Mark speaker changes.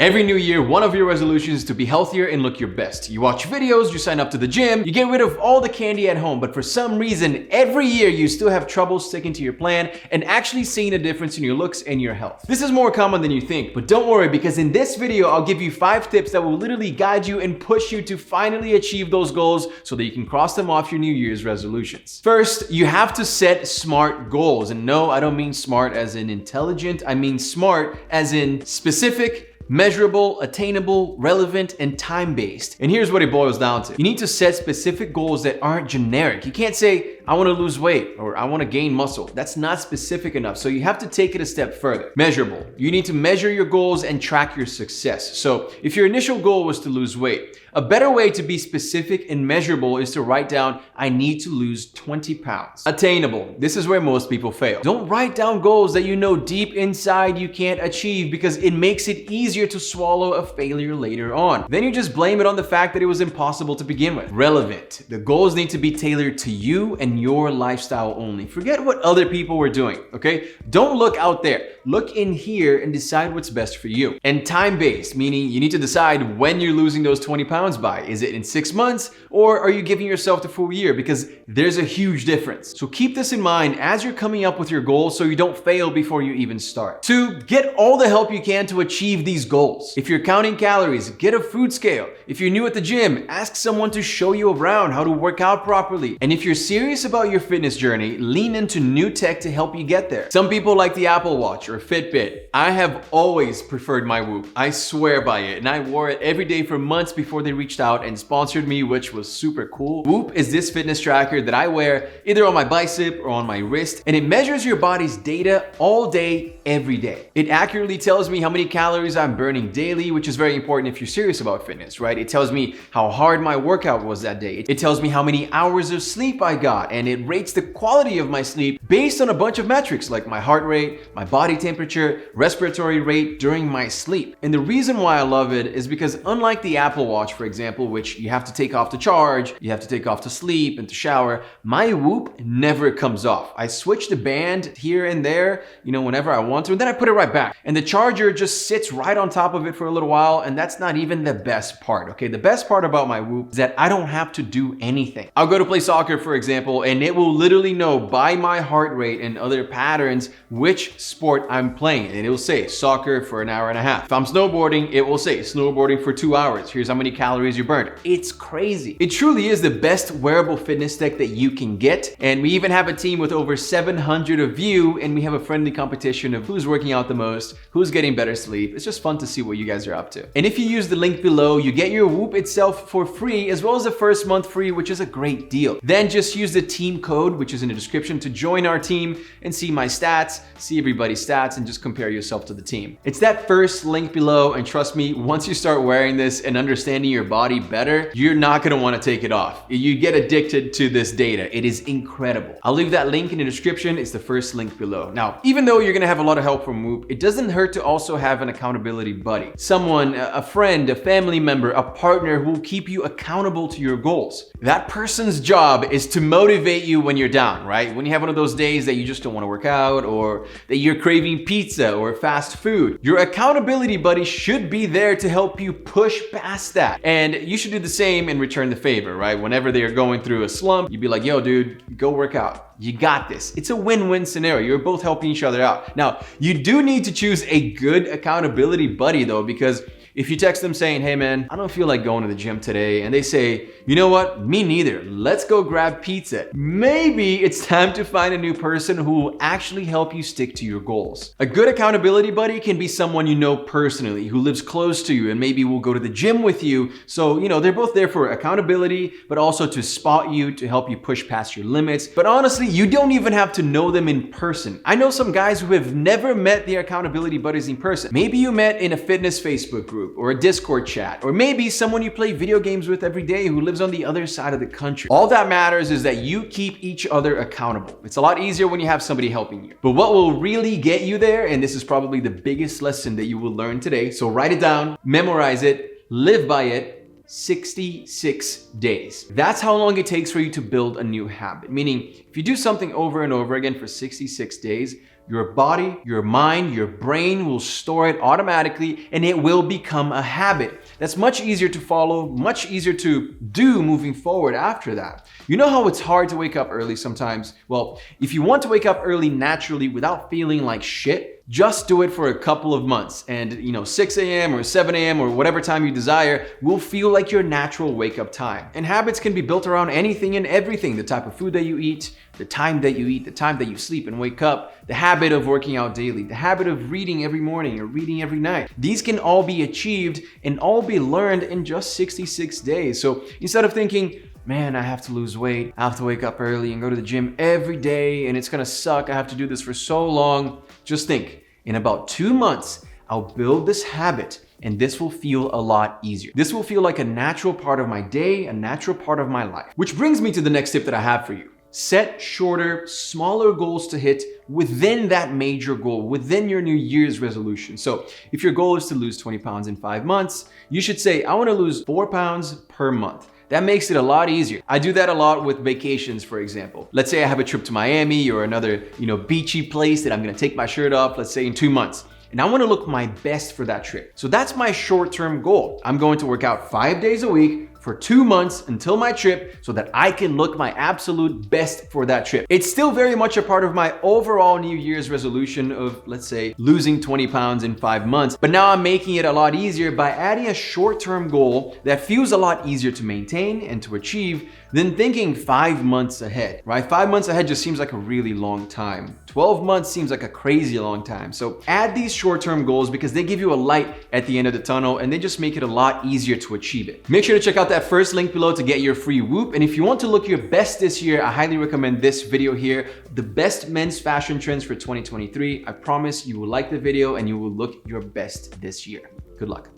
Speaker 1: Every new year, one of your resolutions is to be healthier and look your best. You watch videos, you sign up to the gym, you get rid of all the candy at home, but for some reason, every year you still have trouble sticking to your plan and actually seeing a difference in your looks and your health. This is more common than you think, but don't worry, because in this video, I'll give you 5 tips that will literally guide you and push you to finally achieve those goals so that you can cross them off your New Year's resolutions. First, you have to set SMART goals. And no, I don't mean smart as in intelligent, I mean smart as in specific, measurable, attainable, relevant, and time-based. And here's what it boils down to. You need to set specific goals that aren't generic. You can't say, I want to lose weight or I want to gain muscle. That's not specific enough. So you have to take it a step further. Measurable. You need to measure your goals and track your success. So if your initial goal was to lose weight, a better way to be specific and measurable is to write down, I need to lose 20 pounds. Attainable. This is where most people fail. Don't write down goals that you know deep inside you can't achieve because it makes it easier to swallow a failure later on. Then you just blame it on the fact that it was impossible to begin with. Relevant. The goals need to be tailored to you and your lifestyle only. Forget what other people were doing, okay? Don't look out there. Look in here and decide what's best for you. And time-based, meaning you need to decide when you're losing those 20 pounds by. Is it in 6 months or are you giving yourself the full year? Because there's a huge difference. So keep this in mind as you're coming up with your goals so you don't fail before you even start. 2, get all the help you can to achieve these goals. If you're counting calories, get a food scale. If you're new at the gym, ask someone to show you around how to work out properly. And if you're serious about your fitness journey, lean into new tech to help you get there. Some people like the Apple Watch or Fitbit. I have always preferred my Whoop. I swear by it, and I wore it every day for months before they reached out and sponsored me, which was super cool. Whoop is this fitness tracker that I wear either on my bicep or on my wrist, and it measures your body's data all day, every day. It accurately tells me how many calories I'm burning daily, which is very important if you're serious about fitness, right? It tells me how hard my workout was that day. It tells me how many hours of sleep I got, and it rates the quality of my sleep based on a bunch of metrics like my heart rate, my body temperature, respiratory rate during my sleep. And the reason why I love it is because unlike the Apple Watch, for example, which you have to take off to charge, you have to take off to sleep and to shower, my Whoop never comes off. I switch the band here and there, whenever I want to, and then I put it right back. And the charger just sits right on top of it for a little while, and that's not even the best part, okay? The best part about my Whoop is that I don't have to do anything. I'll go to play soccer, for example, and it will literally know by my heart rate and other patterns which sport I'm playing. And it will say soccer for an hour and a half. If I'm snowboarding, it will say snowboarding for 2 hours. Here's how many calories you burned. It's crazy. It truly is the best wearable fitness tech that you can get. And we even have a team with over 700 of you, and we have a friendly competition of who's working out the most, who's getting better sleep. It's just fun to see what you guys are up to. And if you use the link below, you get your Whoop itself for free, as well as the first month free, which is a great deal. Then just use the team code, which is in the description, to join our team and see my stats, see everybody's stats, and just compare yourself to the team. It's that first link below, and trust me, once you start wearing this and understanding your body better, you're not gonna wanna take it off. You get addicted to this data. It is incredible. I'll leave that link in the description. It's the first link below. Now, even though you're gonna have a lot of help from Whoop, it doesn't hurt to also have an accountability buddy. Someone, a friend, a family member, a partner who will keep you accountable to your goals. That person's job is to motivate you when you're down, right? When you have one of those days that you just don't wanna work out, or that you're craving pizza or fast food. Your accountability buddy should be there to help you push past that. And you should do the same and return the favor, right? Whenever they are going through a slump, you'd be like, yo, dude, go work out. You got this. It's a win-win scenario. You're both helping each other out. Now, you do need to choose a good accountability buddy though, because if you text them saying, hey man, I don't feel like going to the gym today, and they say, you know what, me neither, let's go grab pizza, maybe it's time to find a new person who will actually help you stick to your goals. A good accountability buddy can be someone you know personally, who lives close to you and maybe will go to the gym with you. So, they're both there for accountability, but also to spot you, to help you push past your limits. But honestly, you don't even have to know them in person. I know some guys who have never met their accountability buddies in person. Maybe you met in a fitness Facebook group, or a Discord chat, or maybe someone you play video games with every day who lives on the other side of the country. All that matters is that you keep each other accountable. It's a lot easier when you have somebody helping you. But what will really get you there, and this is probably the biggest lesson that you will learn today, so write it down, memorize it, live by it, 66 days. That's how long it takes for you to build a new habit. Meaning, if you do something over and over again for 66 days, your body, your mind, your brain will store it automatically and it will become a habit. That's much easier to follow, much easier to do moving forward after that. You know how it's hard to wake up early sometimes? Well, if you want to wake up early naturally without feeling like shit, just do it for a couple of months and 6 a.m. or 7 a.m. or whatever time you desire will feel like your natural wake up time. And habits can be built around anything and everything: the type of food that you eat, the time that you eat, the time that you sleep and wake up, the habit of working out daily, the habit of reading every morning or reading every night. These can all be achieved and all be learned in just 66 days. So instead of thinking, man, I have to lose weight, I have to wake up early and go to the gym every day and it's gonna suck, I have to do this for so long, just think, in about 2 months, I'll build this habit and this will feel a lot easier. This will feel like a natural part of my day, a natural part of my life. Which brings me to the next tip that I have for you. Set shorter, smaller goals to hit within that major goal, within your New Year's resolution. So if your goal is to lose 20 pounds in 5 months, you should say, I wanna lose 4 pounds per month. That makes it a lot easier. I do that a lot with vacations, for example. Let's say I have a trip to Miami or another, beachy place that I'm gonna take my shirt off, let's say in 2 months. And I wanna look my best for that trip. So that's my short-term goal. I'm going to work out 5 days a week for 2 months until my trip so that I can look my absolute best for that trip. It's still very much a part of my overall New Year's resolution of, let's say, losing 20 pounds in 5 months. But now I'm making it a lot easier by adding a short-term goal that feels a lot easier to maintain and to achieve than thinking 5 months ahead, right? 5 months ahead just seems like a really long time. 12 months seems like a crazy long time. So add these short-term goals because they give you a light at the end of the tunnel and they just make it a lot easier to achieve it. Make sure to check out that first link below to get your free Whoop. And if you want to look your best this year, I highly recommend this video here, the best men's fashion trends for 2023. I promise you will like the video and you will look your best this year. Good luck.